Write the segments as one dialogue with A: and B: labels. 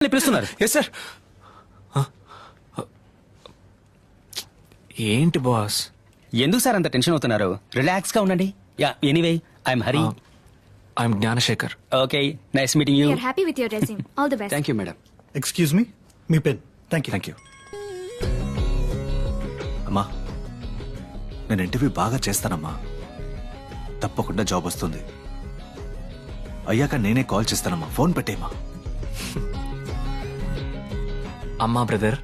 A: పిలుస్తున్నారు.
B: Yes sir. ఏంటి boss?
A: ఎందుకు సార్ అంత టెన్షన్ అవుతున్నారు? రిలాక్స్ గా ఉండండి. Yeah anyway I'm Hari.
B: I'm Gnanasekhar.
A: Okay, nice meeting you.
C: We are happy with your resume. All the best.
A: Thank you madam.
D: Excuse me, మీ pen. Thank you.
E: అమ్మా, నేను interview బాగా చేస్తానమ్మా. తప్పకుండా జాబ్ వస్తుంది. అయ్యాక నేనే కాల్ చేస్తానమ్మా. ఫోన్ పెట్టేమ్మా.
B: అమ్మా బ్రదర్.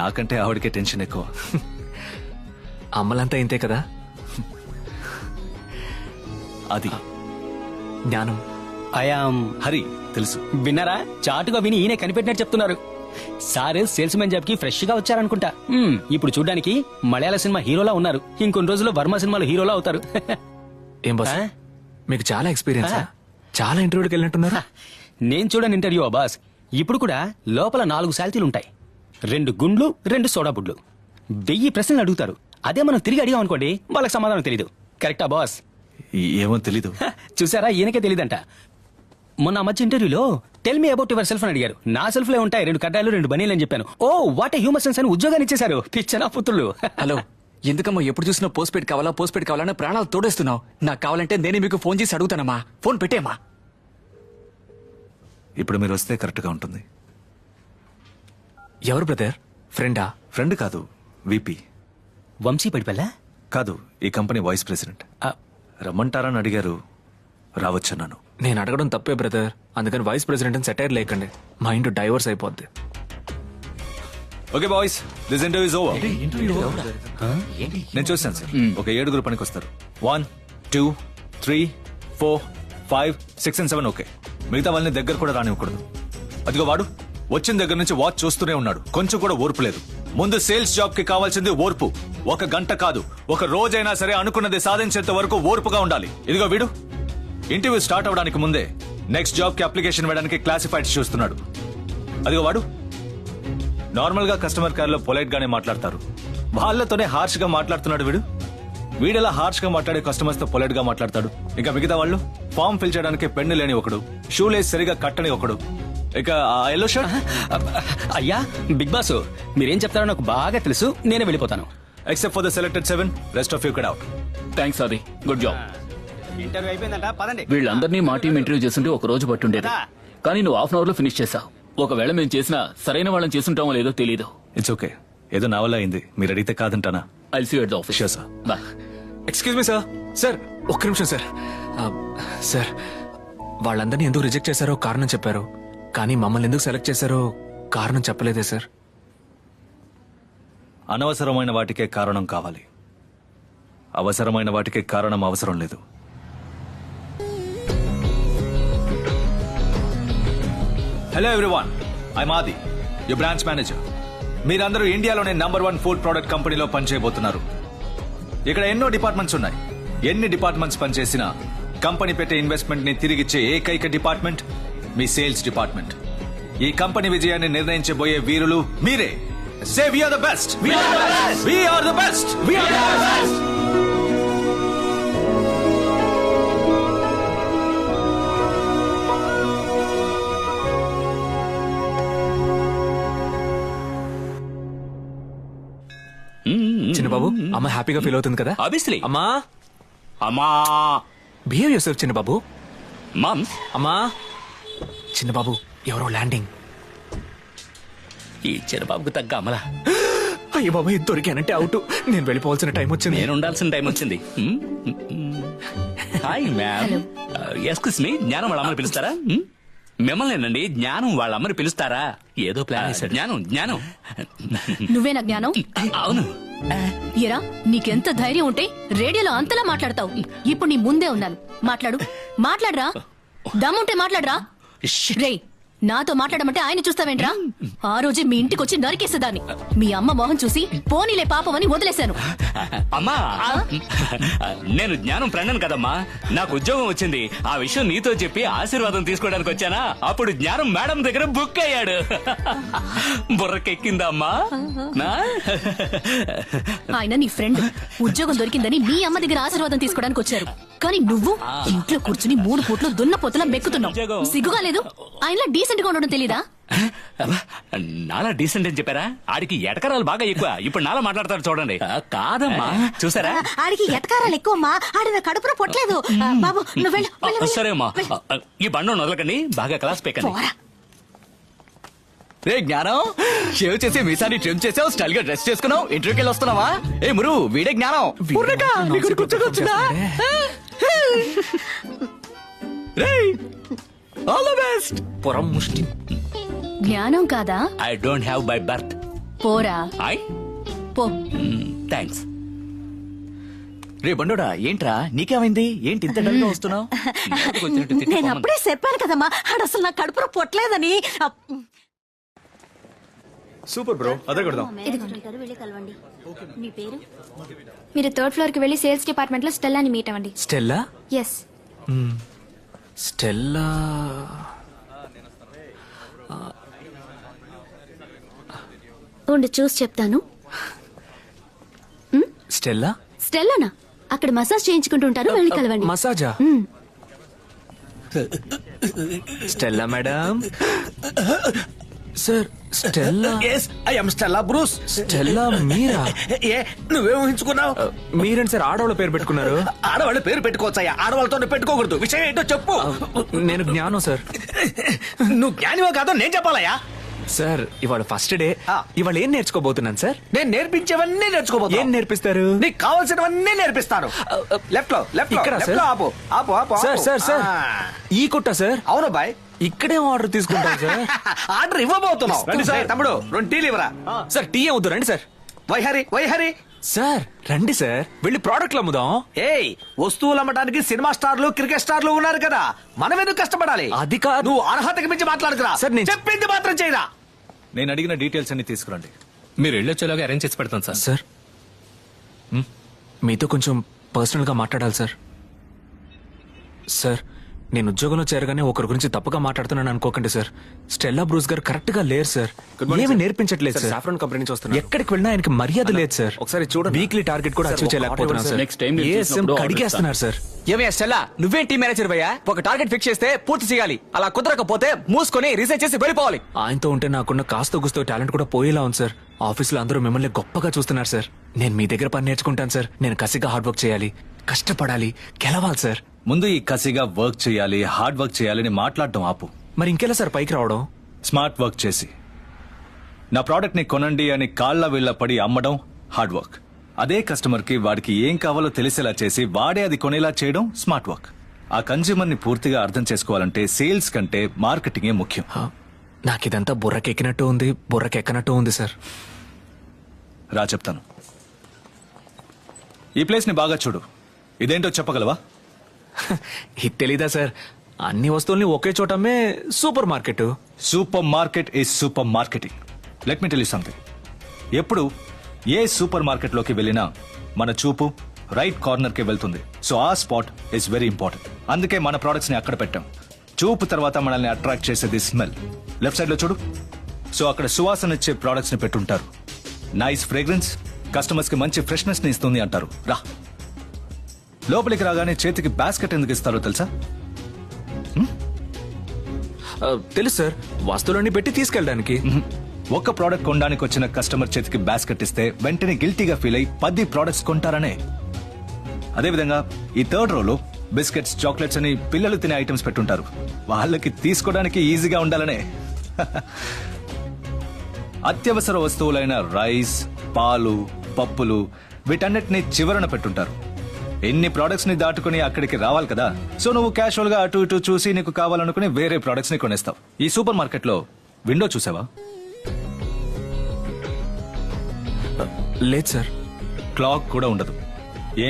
E: నాకంటే ఆవిడకే టెన్షన్ ఎక్కువ.
B: అమ్మలంతా ఇంతే కదా.
E: అది
B: జ్ఞానం.
A: ఐఆమ్
E: హరి తెలుసు.
A: విన్నారా? చాటుగా విని ఈయన కనిపెట్టినట్టు చెప్తున్నారు. సార్ సేల్స్ మ్యాన్ జాబ్ కి ఫ్రెష్ గా వచ్చారనుకుంటా. ఇప్పుడు చూడడానికి మలయాళ సినిమా హీరోలా ఉన్నారు. ఇంకొన్ని రోజుల్లో వర్మ సినిమాలో హీరోలా అవుతారు.
B: ఏం బాస్,
A: ఆ?
B: మీకు చాలా ఎక్స్పీరియన్స్. చాలా ఇంటర్వ్యూకి వెళ్ళినట్టున్నారు.
A: నేను చూడని ఇంటర్వ్యూ బాస్. ఇప్పుడు కూడా లోపల 4 శాలరీలు ఉంటాయి. 2 గుండ్లు 2 సోడా బుడ్లు. 1000 ప్రశ్నలు అడుగుతారు. అదే మనం తిరిగి అడిగాం అనుకోండి, వాళ్ళకి సమాధానం తెలీదు. కరెక్టా బాస్?
E: ఏమో తెలీదు.
A: చూసారా, ఈయనకే తెలీదంట. మొన్న మధ్య ఇంటర్వ్యూలో tell me about your self అని అడిగారు. నా సెల్ఫ్ లో ఉంటాయి 2 కడ్డాలు 2 బనీలు అని చెప్పాను. Oh what a humour sense అని ఉద్యోగాన్ని ఇచ్చేశారు. పిచ్చనా పుత్రులు.
F: హలో, ఎందుకమ్మా ఎప్పుడు చూసినా పోస్ట్ పెయిడ్ కావాలని ప్రాణాలు తోడేస్తున్నావు? నాకు కావాలంటే నేనే మీకు ఫోన్ చేసి అడుగుతానమ్మా. ఫోన్ పెట్టేమ్మా.
E: ఇప్పుడు మీరు వస్తే కరెక్ట్ గా ఉంటుంది.
B: ఎవరు బ్రదర్? ఫ్రెండా?
E: ఫ్రెండ్ కాదు, విపి.
A: వంశీ పడిపల్లా?
E: కాదు, ఈ కంపెనీ వైస్ ప్రెసిడెంట్. రమ్మంటారని అడిగారు, రావచ్చన్నాను.
B: నేను అడగడం తప్పే బ్రదర్. అందుకని వైస్ ప్రెసిడెంట్ అని సెటైర్ లేకండి. మైండ్ డైవర్స్ అయిపోద్ది.
E: Okay boys, this interview is over. నేను చూసాను సార్, ఒక 7 పనికి వస్తారు. 1 2 3 4 5 6 and 7. ఓకే, మిగతా వాళ్ళని దగ్గర కూడా రానివ్వకూడదు. అదిగో వాడు వచ్చిన దగ్గర నుంచి వాచ్ చూస్తూనే ఉన్నాడు. కొంచెం కూడా ఓర్పు లేదు. ముందు సేల్స్ జాబ్ కి కావాల్సింది ఓర్పు. 1 గంట కాదు, 1 రోజైనా సరే అనుకున్నది సాధించేంత వరకు ఓర్పుగా ఉండాలి. ఇదిగో వీడు ఇంటర్వ్యూ స్టార్ట్ అవడానికి ముందే నెక్స్ట్ జాబ్ కి అప్లికేషన్ వేయడానికి క్లాసిఫైడ్స్ చూస్తున్నాడు. అదిగో వాడు నార్మల్ గా కస్టమర్ కేర్ లో పొలైట్ గానే మాట్లాడతారు, వాళ్ళతోనే హార్ష్ గా మాట్లాడుతున్నాడు. వీడెలా హార్ష్ గా మాట్లాడే కస్టమర్స్ తో పొలైట్ గా మాట్లాడతాడు. ఇంకా మిగతా వాళ్ళు ఫామ్ ఫిల్ చేయడానికి పెన్ను లేని ఒకడు, షూ లేస్ సరిగా కట్టని ఒకడు, ఇక ఎల్లో షర్ట్.
A: అయ్యా బిగ్ బాస్, మీరేం చెప్తారో నాకు బాగా తెలుసు. నేనే వెళ్ళిపోతాను.
E: Except for the selected 7, rest of you get out.
F: Thanks అది, గుడ్ జాబ్.
A: ఇంటర్వ్యూ అయిపోయిందంట, పదండి.
F: వీళ్ళందరినీ మా టీం ఇంటర్వ్యూ చేస్తుంటే ఒక రోజు పట్టుండేది, కానీ నువ్వు హాఫ్ అన్ అవర్ లో ఫినిష్ చేసావు. ఒకవేళ మేము చేసినా సరైన వాళ్ళని చేస్తుంటామో లేదో తెలీదు.
E: ఇట్స్ ఓకే, ఏదో నా వల్ల అయింది. మీరు అడిగితే కాదంటానా?
F: I'll see you at the office.
E: Sure, sir.
F: Bye.
B: Excuse me sir. Sir ఒక్క నిమిషం సార్. సార్, వాళ్ళందరినీ ఎందుకు రిజెక్ట్ చేశారో కారణం చెప్పారు, కానీ మమ్మల్ని ఎందుకు సెలెక్ట్ చేశారో కారణం చెప్పలేదే సార్.
E: అనవసరమైన వాటికే కారణం కావాలి, అవసరమైన వాటికే కారణం అవసరం లేదు. హలో ఎవ్రీవన్, ఐఎమ్ ఆది, యువర్ బ్రాంచ్ మేనేజర్. మీరందరూ ఇండియాలోనే నంబర్ 1 ఫుడ్ ప్రొడక్ట్ కంపెనీలో పనిచేయబోతున్నారు. ఇక్కడ ఎన్నో డిపార్ట్మెంట్స్ ఉన్నాయి. ఎన్ని డిపార్ట్మెంట్స్ పనిచేసినా కంపెనీ పెట్టే ఇన్వెస్ట్మెంట్ ని తిరిగిచ్చే ఏకైక డిపార్ట్మెంట్ మీ సేల్స్ డిపార్ట్మెంట్. ఈ కంపెనీ విజయాన్ని నిర్ణయించబోయే వీరులు మీరే. Say we are the best, we are the best, we are the best, we are the best.
B: చిన్నబాబు, అమ్మ హ్యాపీగా ఫీల్ అవుతుంది కదా?
F: ఆబ్వియస్లీ.
B: అమ్మా,
F: అమ్మా,
B: బిహేవ్ యువర్సెల్ఫ్ చిన్నబాబు.
F: మామ్.
B: అమ్మా, చిన్నబాబు ఎవరో ల్యాండింగ్.
F: ఈ చిన్నబాబుకు తగ్గ అమలా.
B: అయ్యో బాబాయ్, దొరికానంటే అవుట్. నేను వెళ్ళిపోవాల్సిన టైం వచ్చింది.
F: నేను ఉండాల్సిన టైం వచ్చింది. Hi ma'am. ఎక్స్క్యూజ్ మీ, జ్ఞానం వాళ్ళ అమ్మని పిలుస్తారా? మిమ్మల్నేనండి, జ్ఞానం వాళ్ళ అమ్మని పిలుస్తారా? ఏదో ప్లాన్ వేశాడు. జ్ఞానం.
C: నువ్వేనా జ్ఞానం?
F: అవును.
C: ఎరా, నీకెంత ధైర్యం ఉంటే రేడియోలో అంతలా మాట్లాడతావు? ఇప్పుడు నీ ముందే ఉన్నాను. మాట్లాడరా. దమ్ముంటే మాట్లాడరా. రే, నాతో మాట్లాడమంటే ఆయన చూస్తావేంట్రా? ఆ రోజే మీ ఇంటికి వచ్చి నరికేసేదాన్ని. మీ అమ్మ మొహం చూసి పోనీలే పాపమని వదిలేశాను.
F: అమ్మా, నేను జ్ఞానం ఫ్రెండ్ కదమ్మా. నాకు ఉద్యోగం వచ్చింది. ఆ విషయం నీతో చెప్పి ఆశీర్వాదం తీసుకోవడానికి వచ్చానా? అప్పుడు జ్ఞానం మేడం దగ్గర బుక్ అయ్యాడు. బుర్రకెక్కిందా అమ్మా?
C: ఆయన నీ ఫ్రెండ్. ఉద్యోగం దొరికిందని మీ అమ్మ దగ్గర ఆశీర్వాదం తీసుకోవడానికి వచ్చారు. కానీ నువ్వు ఇంట్లో కూర్చుని 3 పూట్లు దున్నపోతలా బెక్కుతున్నావు. సిగ్గుగా లేదు? ఆయనలా డీసెంట్ గా ఉండడం తెలీదా?
F: నాలా డీసెంట్ అని చెప్పారా? ఆడికి ఎటకరాలు బాగా ఎక్కువ. ఇప్పుడు నాలా మాట్లాడతాడు చూడండి. కాదమ్మా, చూసారా?
G: ఆడికి ఎటకారాలు ఎక్కువమ్మా. ఆడి నా కడుపులో పొట్టలేదు. బాబు నువ్వు వెళ్ళు, వెళ్ళు, వెళ్ళు.
F: సరే అమ్మా, ఈ బండి వదలకండి, బాగా క్లాస్ పెక్కండి.
G: పోరా.
H: రే జ్ఞానం, షేవ్ చేసి మీసాన్ని ట్రిమ్ చేసావు, స్టైల్ గా డ్రెస్ చేసుకున్నావు, ఇంటర్వ్యూకి వెళ్ళి వస్తున్నావా? ఏ మురు, వీడే జ్ఞానం. బుర్రగా, నీకు కూర్చోకొచ్చునా? రేయ్, ఆల్ ది బెస్ట్.
B: పొరం ముష్టి.
C: జ్ఞానం కాదా?
F: I don't have by birth.
C: పోరా
F: ఐ
C: పో.
F: థ్యాంక్స్.
H: రే బండోడా, ఏంట్రా నీకేమైంది? ఏంటి ఇంత డల్ గా వస్తున్నావు?
G: నేను అప్పుడే చెప్పాను కదమ్మా, ఆడు అసలు నా కడుపులో పొట్టలేదని.
E: సూపర్ బ్రో, అదే కొడదాం.
G: మీ పేరు?
I: మీరు థర్డ్ ఫ్లోర్ కి వెళ్ళి సేల్స్ డిపార్ట్మెంట్ లో స్టెల్లాని మీట్ అవ్వండి.
B: స్టెల్లా?
I: ఎస్.
B: స్టెల్లా
I: ఉండి చూసి చెప్తాను.
B: స్టెల్లా
I: స్టెల్లానా? అక్కడ మసాజ్ చేయించుకుంటుంటారు, వెళ్ళి కలవండి.
B: మసాజా? Stella madam. Sir Stella.
D: I am Stella Bruce.
B: Stella మీరా?
D: ఏ నువ్వేం ఊహించుకున్నావు?
B: మీరేంటి సార్ ఆడవాళ్ళ పేరు పెట్టుకున్నారు?
D: ఆడవాళ్ళ పేరు పెట్టుకోవచ్చయ్యా, ఆడవాళ్ళతో పెట్టుకోకూడదు. విషయం ఏంటో చెప్పు.
B: నేను జ్ఞానం సార్.
D: నువ్వు జ్ఞానివో కాదో నేను చెప్పాలయ్యా.
B: సార్ ఇవాళ ఫస్ట్ డే. ఇవాళ ఏం నేర్చుకోబోతున్నాను సార్?
D: నేను నేర్పించేవన్నీ నేర్చుకోబోతున్నా.
B: ఏం నేర్పిస్తారు?
D: నీకు కావాల్సినవన్నీ నేర్పిస్తాను. లెఫ్ట్ లో
B: ఇక్కడ
D: లెఫ్ట్
B: సార్.
D: లో ఆపు ఆపు ఆపు.
B: సార్ సార్ సార్, ఈ కుట్ట సార్.
D: అవును బాయ్,
B: ఇక్కడే ఆర్డర్ తీసుకుంటాను సార్.
D: ఆర్డర్ ఇవ్వబోతున్నావు. రండి సార్. తమ్ముడు 2 టీలు ఇవ్వరా.
B: సార్ టీ వద్దు, రండి సార్.
D: వైహరి వైహరి.
B: సార్ రండి సార్, వెళ్ళి ప్రోడక్ట్లు అమ్ముదాం.
D: ఏయ్, వస్తువులు అమ్మడానికి సినిమా స్టార్లు, క్రికెట్ స్టార్లు ఉన్నారు కదా, మనం ఎందుకు కష్టపడాలి?
B: అది కాదు.
D: నువ్వు అర్హతకి మించి మాట్లాడుతురా.
B: సార్, నేను-
D: చెప్పింది మాత్రం చేయరా.
E: నేను అడిగిన డీటెయిల్స్ అన్ని తీసుకురండి.
A: మీరు వెళ్ళొచ్చేలాగా అరేంజ్ చేసి పెడతాం సార్.
B: సార్ మీతో కొంచెం పర్సనల్ గా మాట్లాడాలి సార్. సార్ నేను ఉద్యోగంలో చేరగానే ఒకరి గురించి తప్పుగా మాట్లాడుతున్నాను అనుకోకండి సార్. స్టెల్లా బ్రూస్ గారు కరెక్ట్ గా లేరు సార్. ఏమి నేర్పించట్లేదు సార్.
J: సాఫ్రాన్ కంపెనీ నుంచి వస్తున్నారు.
B: ఎక్కడికి వెళ్ళినా ఆయనకి మర్యాద లేదు సార్.
J: ఒకసారి చూడండి.
B: వీక్లీ టార్గెట్ కూడా
J: సార్,
B: అచీవ్
J: ఒక
B: చేయలేకపోతున్నాను సార్.
A: నెక్స్ట్ టైం నేను
B: ఏఎస్ఎం
A: చూసినప్పుడు
B: కడిగేస్తున్నారు సార్.
H: ఏమయ్యా స్టెల్లా, నువ్వేం టీం మేనేజర్ భయ్యా? ఒక టార్గెట్ ఫిక్స్ చేస్తే పూర్తి చేయాలి. అలా కుదరకపోతే మూసుకొని రీసెర్చ్ చేసి వెళ్ళిపోవాలి.
B: ఆయనతో ఉంటే నాకున్న కాస్త గుస్తో టాలెంట్ కూడా పోయేలా ఉంది సార్. ఆఫీస్ లో అందరూ మిమ్మల్ని గొప్పగా చూస్తున్నారు సార్. నేను మీ దగ్గర పని నేర్చుకుంటాను సార్. నేను కసిగా హార్డ్ వర్క్ చేయాలి, కష్టపడాలి, గెలవాలి సార్.
E: ముందు ఈ కసిగా వర్క్ చేయాలి, హార్డ్ వర్క్ చేయాలని మాట్లాడడం ఆపు.
B: మరి ఇంకెలా సార్ పైకి రావడం?
E: స్మార్ట్ వర్క్ చేసి నా ప్రోడక్ట్ ని కొనండి అని కాళ్ళ వీళ్ళ పడి అమ్మడం హార్డ్ వర్క్. అదే కస్టమర్ కి వాడికి ఏం కావాలో తెలిసేలా చేసి వాడే అది కొనేలా చేయడం స్మార్ట్ వర్క్. ఆ కన్జ్యూమర్ ని పూర్తిగా అర్థం చేసుకోవాలంటే సేల్స్ కంటే మార్కెటింగే ముఖ్యం.
B: నాకిదంతా బుర్రకెక్కినట్టు ఉంది, బుర్రకెక్కనట్టు ఉంది సార్.
E: రా చెప్తాను. ఈ ప్లేస్ ని బాగా చూడు. ఇదేంటో చెప్పగలవా?
B: ఇది తెలీదా సార్? అన్ని వస్తువుల్ని ఒకే చోటమ్మే super market.
E: Super market is super marketing. Let me tell you something. ఎప్పుడు ఏ సూపర్ మార్కెట్ లోకి వెళ్ళినా మన చూపు రైట్ కార్నర్ కి వెళ్తుంది. సో ఆ స్పాట్ ఇస్ వెరీ ఇంపార్టెంట్. అందుకే మన ప్రొడక్ట్స్ ని అక్కడ పెట్టాం. చూపు తర్వాత మనల్ని అట్రాక్ట్ చేసేది స్మెల్. లెఫ్ట్ సైడ్ లో చూడు. సో అక్కడ సువాసన ఇచ్చే ప్రొడక్ట్స్ ని పెట్టుంటారు. నైస్ ఫ్రేగ్రెన్స్ కస్టమర్స్ కి మంచి ఫ్రెష్నెస్ ని ఇస్తుంది అంటారు. రా, లోపలికి రాగానే చేతికి బాస్కెట్ ఎందుకు ఇస్తారో తెలుసా?
B: తెలుసు సార్, వస్తువులన్నీ పెట్టి తీసుకెళ్ళడానికి.
E: ఒక్క ప్రోడక్ట్ కొనడానికి వచ్చిన కస్టమర్ చేతికి బాస్కెట్ ఇస్తే వెంటనే గిల్టీగా ఫీల్ అయి 10 ప్రోడక్ట్స్ కొంటారనే. అదేవిధంగా ఈ థర్డ్ రోలో బిస్కెట్స్, చాక్లెట్స్ అని పిల్లలు తినే ఐటమ్స్ పెట్టుంటారు. వాళ్ళకి తీసుకోవడానికి ఈజీగా ఉండాలనే. అత్యవసర వస్తువులైన రైస్, పాలు, పప్పులు వీటన్నిటిని చివరన పెట్టుంటారు. ఎన్ని ప్రొడక్ట్స్ ని దాటుకుని అక్కడికి రావాలి కదా. సో నువ్వు క్యాషువల్ గా అటు ఇటు చూసి నీకు కావాలనుకుని వేరే ప్రొడక్ట్స్ ని కొనేస్తావు. ఈ సూపర్ మార్కెట్ లో విండో చూసావా?
B: లేదు సార్.
E: క్లాక్ కూడా ఉండదు. ఏ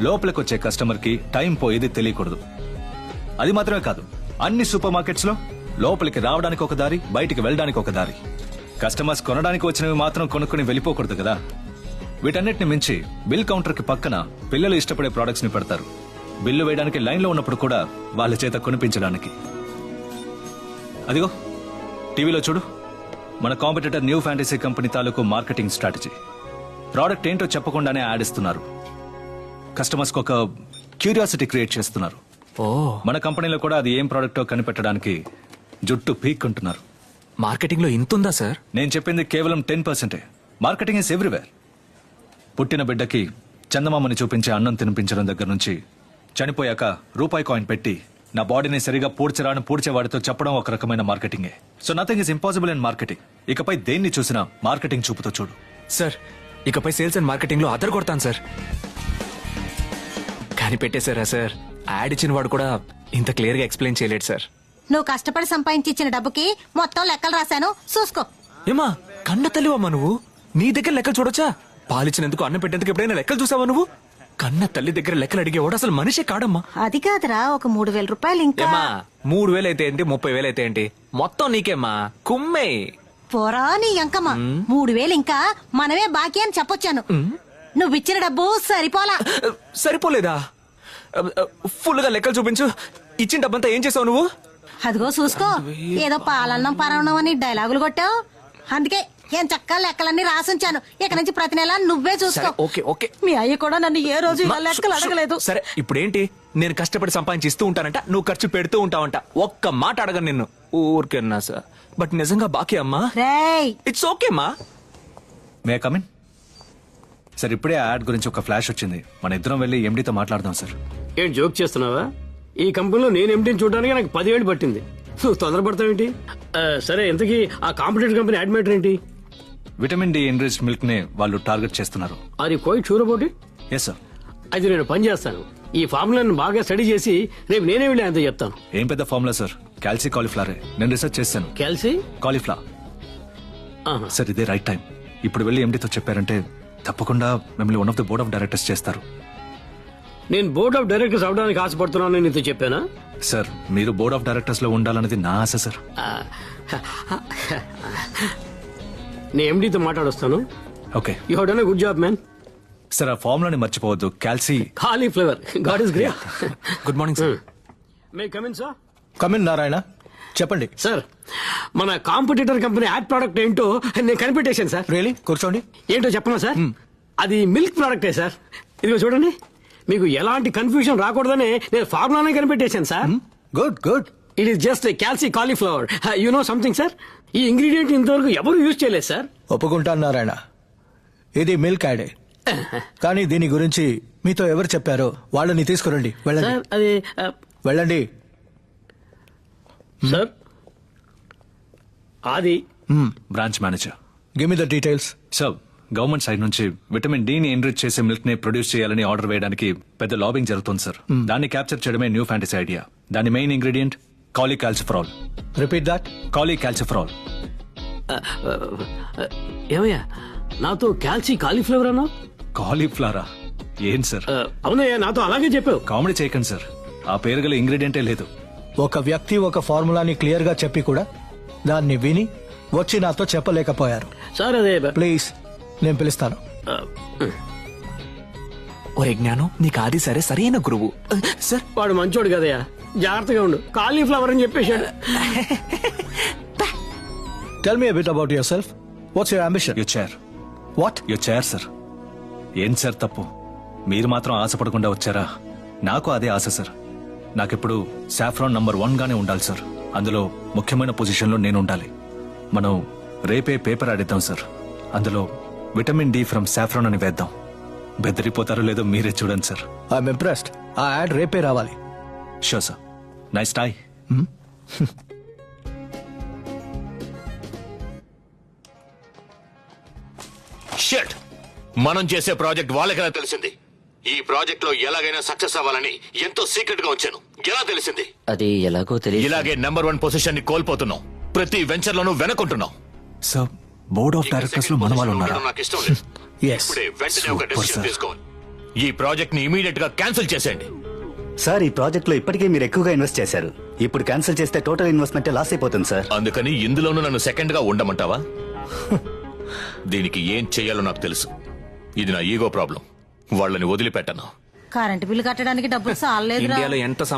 E: లోపలికి వచ్చే కస్టమర్ కి టైం పోయేది తెలియకూడదు. అది మాత్రమే కాదు, అన్ని సూపర్ మార్కెట్స్ లో లోపలికి రావడానికి ఒక దారి, బయటికి వెళ్ళడానికి ఒక దారి. కస్టమర్స్ కొనడానికి వచ్చినవి మాత్రం కొనుక్కుని వెళ్ళిపోకూడదు కదా. వీటన్నిటిని మించి బిల్ కౌంటర్ కి పక్కన పిల్లలు ఇష్టపడే ప్రొడక్ట్స్ ని పెడతారు. బిల్లు వేయడానికి లైన్ లో ఉన్నప్పుడు కూడా వాళ్ళ చేత కొనిపించడానికి. అదిగో టీవీలో చూడు, మన కాంపిటీటర్ న్యూ ఫ్యాంటసీ కంపెనీ తాలూకు మార్కెటింగ్ స్ట్రాటజీ. ప్రోడక్ట్ ఏంటో చెప్పకుండానే యాడ్ ఇస్తున్నారు. కస్టమర్స్ కు ఒక క్యూరియాసిటీ క్రియేట్ చేస్తున్నారు.
B: ఓ,
E: మన కంపెనీలో కూడా అది ఏం ప్రోడక్టో కనిపెట్టడానికి జుట్టు పీక్కుంటున్నారు.
B: మార్కెటింగ్ లో ఇంత ఉందా సార్?
E: నేను చెప్పింది కేవలం 10%. Marketing is everywhere. పుట్టిన బిడ్డకి చందమామని చూపించే అన్నం తినిపించడం దగ్గర నుంచి చనిపోయాక రూపాయి కాయిన్ పెట్టి నా బాడీని సరిగా పూడ్చరాని పూడ్చేవాడితో చెప్పడం ఒక రకమైన మార్కెటింగే. So nothing is impossible in marketing. ఇకపై దేన్ని చూసినా మార్కెటింగ్ చూపుతో చూడు.
B: సార్ ఇకపై సేల్స్ అండ్ మార్కెటింగ్ లో అదర్ కొడతాను సార్. కానీ పెట్టేశారా సార్? యాడ్ ఇచ్చిన వాడు కూడా ఇంత క్లియర్ గా ఎక్స్ప్లెయిన్ చేయలేడు సార్.
G: నువ్వు కష్టపడి సంపాదించి ఇచ్చిన డబ్బుకి మొత్తం లెక్కలు రాశాను చూసుకో.
B: ఏమా కన్న తల్లివమ్మా నువ్వు? నీ దగ్గర లెక్కలు చూడొచ్చా? పాలిచ్చినందుకు అన్నం పెట్టేందుకు ఎప్పుడైనా లెక్కలు చూసావా నువ్వు? కన్న తల్లి దగ్గర లెక్కలు అడిగేవాడు అసలు మనిషే కాడమ్మా.
G: అది కాదురా, ఒక 3,000 రూపాయలు ఇంకా.
B: ఏమా 3,000 అయితే ఏంటి, 30,000 అయితే ఏంటి, మొత్తం నీకేమ్మా. కుమ్మే
G: పోరా నీ అంకమ్మ. 3,000 ఇంకా మనమే బాకీ అని చెప్పొచ్చాను. నువ్వు ఇచ్చిన డబ్బు సరిపోలా.
B: సరిపోలేదా? ఫుల్ గా లెక్కలు చూపించు. ఇచ్చిన డబ్బంతా ఏం చేసావు నువ్వు?
G: అదిగో చూసుకో, ఏదో పాలన్నం పరవణం అని డైలాగులు కొట్టావు. అందుకే ఏం చక్క లెక్కలన్నీ రాసుంచాను. ఇక నుంచి ప్రతి నెల నువ్వే చూసుకో.
B: సరే, ఓకే ఓకే.
G: మీ అయ్య కూడా నన్ను ఏ రోజు ఇలా లెక్కలు అడగలేదు.
B: సరే ఇప్పుడేంటి, నేను కష్టపడి సంపాదించి ఇస్తూ ఉంటానంట, నువ్వు ఖర్చు పెడుతూ ఉంటావంట. ఒక్క మాట అడగను నిన్ను. ఊరికెన్నా సార్, బట్ నిజంగా బాకీ అమ్మా.
G: రేయ్
B: ఇట్స్ ఓకే అమ్మా.
E: మే కమిన్ సార్. ఇప్పుడే ఆ యాడ్ గురించి ఒక ఫ్లాష్ వచ్చింది. మన ఇద్దరం వెళ్ళి ఎండితో మాట్లాడదాం సార్.
J: ఏం జోక్ చేస్తున్నావా? ఈ కంపెనీలో నేను ఎంటీని చూడడానికి నాకు 10 ఏళ్ళు పట్టింది. నువ్వు తొందరపడతావేంటి? సరే, ఇంతకీ ఆ కాంపిటేటివ్ కంపెనీ యాడ్ మ్యాటర్ ఏంటి?
E: విటమిన్ డి ఎన్రిచ్డ్ మిల్క్ ని వాళ్ళు టార్గెట్ చేస్తున్నారు.
J: అది quite sure about it?
E: Yes sir.
J: అయితే నేను పని చేస్తాను. ఈ ఫార్ములాను బాగా స్టడీ చేసి రేపు నేనే వెళ్ళి అంత చెప్తాను.
E: ఏం పెద్ద ఫార్ములా సార్, క్యాల్సీ కాలీఫ్లవరే. నేను రీసెర్చ్ చేశాను.
J: క్యాల్సీ
E: కాలీఫ్లవర్
J: ఆహా.
E: సార్, ఇదే రైట్ టైం. ఇప్పుడు వెళ్ళి ఎండితో చెప్పారంటే తప్పకుండా మిమ్మల్ని one of the board of directors చేస్తారు.
J: నేను బోర్డ్ ఆఫ్ డైరెక్టర్స్ అవడానికి ఆశపడుతున్నాను నీతో చెప్పానా?
E: సార్, మీరు బోర్డ్ ఆఫ్ డైరెక్టర్స్ లో ఉండాలనేది నా ఆశ సార్.
J: నేను ఎండీతో మాట్లాడొస్తాను.
E: Okay
J: you have done a good job man.
E: Sir, ఆ ఫార్ములాని మర్చిపోవద్దు. Calci
J: cauliflower, god is great.
B: Good morning sir.
J: May come in sir?
D: Come in Narayana, చెప్పండి
J: సార్, మన కాంపిటీటర్ కంపెనీ యాడ్ ప్రోడక్ట్ ఏంటో నేను కనిపెట్టేశాను సార్.
D: రియలీ? కూర్చోండి.
J: ఏంటో చెప్పనా సార్? అది మిల్క్ ప్రోడక్టే సార్. ఇదిగో చూడండి, మీకు ఎలాంటి కన్ఫ్యూజన్ రాకూడదని నేను ఫార్ములానే కనిపెట్టేశాను sir.
D: Good good.
J: It is just calci cauliflower. You know something sir? ఈ ఇంగ్రీడియంట్ ఇంతవరకు ఎవరు యూజ్ చేయలేదు సార్.
D: ఒప్పుకుంటాను నారాయణ, ఇది మిల్క్ యాడే. కానీ దీని గురించి మీతో ఎవరు చెప్పారో వాళ్ళని తీసుకురండి. వెళ్ళండి
J: సార్ అది
D: వెళ్ళండి.
J: సార్ అది
E: branch manager.
D: Give me the details.
E: Sir, government side నుంచి విటమిన్ డి ని ఎన్రిచ్ చేసే మిల్క్ ని ప్రొడ్యూస్ చేయాలని ఆర్డర్ వేయడానికి పెద్ద లాబింగ్ జరుగుతుంది సార్. దాన్ని క్యాప్చర్ చేయడమే న్యూ ఫ్యాంటసీ ఐడియా. దాని main ingredient cholecalciferol.
D: Repeat that.
E: Cholecalciferol.
J: ఏమయ్యా నాతో క్యాల్సీ కాలీఫ్లవర్ అన్నా?
E: కాలీఫ్లవరా? ఏం సార్,
J: అవునయ్యా, నాతో అలాగే చెప్పావు.
E: కామెడీ చేయకండి సార్. ఆ పేరు గల ఇంగ్రీడియంటే లేదు.
D: ఒక వ్యక్తి ఒక ఫార్ములాని క్లియర్ గా చెప్పి కూడా దాన్ని విని వచ్చి నాతో చెప్పలేకపోయారు.
J: సార్ అదే
D: ప్లీజ్, నేను పిలుస్తాను.
B: ఒరే జ్ఞానం, నీకు ఆది సరే సరైన గురువు సార్.
J: వాడు మంచోడు కదయ్యా, జాగ్రత్తగా ఉండు. కాలీఫ్లవర్ అని చెప్పేశాడు.
D: Tell me a bit about yourself. What's your ambition?
E: Your chair.
D: What?
E: Your chair sir. ఏం సార్ తప్పు? మీరు మాత్రం ఆశపడకుండా వచ్చారా? నాకు అదే ఆశ సార్. నాకెప్పుడు సాఫ్రాన్ నంబర్ 1 గానే ఉండాలి సార్. అందులో ముఖ్యమైన పొజిషన్ లో నేను ఉండాలి. మనం రేపే పేపర్ ఆడిద్దాం సార్. అందులో విటమిన్ డి ఫ్రమ్ సాఫ్రాన్ అని వేద్దాం. బెదిరిపోతారో లేదో మీరే చూడండి సార్.
D: I'm impressed. ఆ యాడ్ రేపే రావాలి.
E: Sure sir. నైస్ టై.
K: షట్, మనం చేసే ప్రాజెక్ట్ వాళ్ళకెలా తెలిసింది? ఈ ప్రాజెక్ట్ లో ఎలాగైనా సక్సెస్ అవ్వాలని ఎంతో సీక్రెట్ గా ఉంచాను. ఎలా తెలిసింది?
H: అది ఎలాగో తెలియదు.
K: ఇలాగే నెంబర్ 1 పొజిషన్ ని కోల్పోతున్నాం. ప్రతి వెంచర్ లోనూ వెనకుంటున్నాం.
E: సార్, బోర్డ్ ఆఫ్ డైరెక్టర్స్ లో మన వాళ్ళు ఉన్నారా?
K: నాకు ఇష్టం లేదు.
D: Yes.
K: ఇప్పుడే వెంటనే ఒక
E: Super,
K: డెసిషన్
E: sir.
K: తీసుకోవాలి. ఈ ప్రాజెక్ట్ ని ఇమీడియట్ గా క్యాన్సిల్ చేసేయండి.
L: సార్, ఈ ప్రాజెక్ట్ లో ఇప్పటికే మీరు ఎక్కువగా ఇన్వెస్ట్ చేశారు. ఇప్పుడు క్యాన్సిల్ చేస్తే టోటల్ ఇన్వెస్ట్మెంట్ లాస్ అయిపోతుంది సార్.
K: అందుకని ఇందులోనూ నన్ను సెకండ్ గా ఉండమంటావా? దీనికి ఏం చెయ్యాలో నాకు తెలుసు. ఇది నా ఈగో ప్రాబ్లం. వాళ్ళని వదిలిపెట్టను.
G: కరెంట్ బిల్లు కట్టడానికి డబ్బులు చాలేదురా.
B: ఇండియాలో ఎంత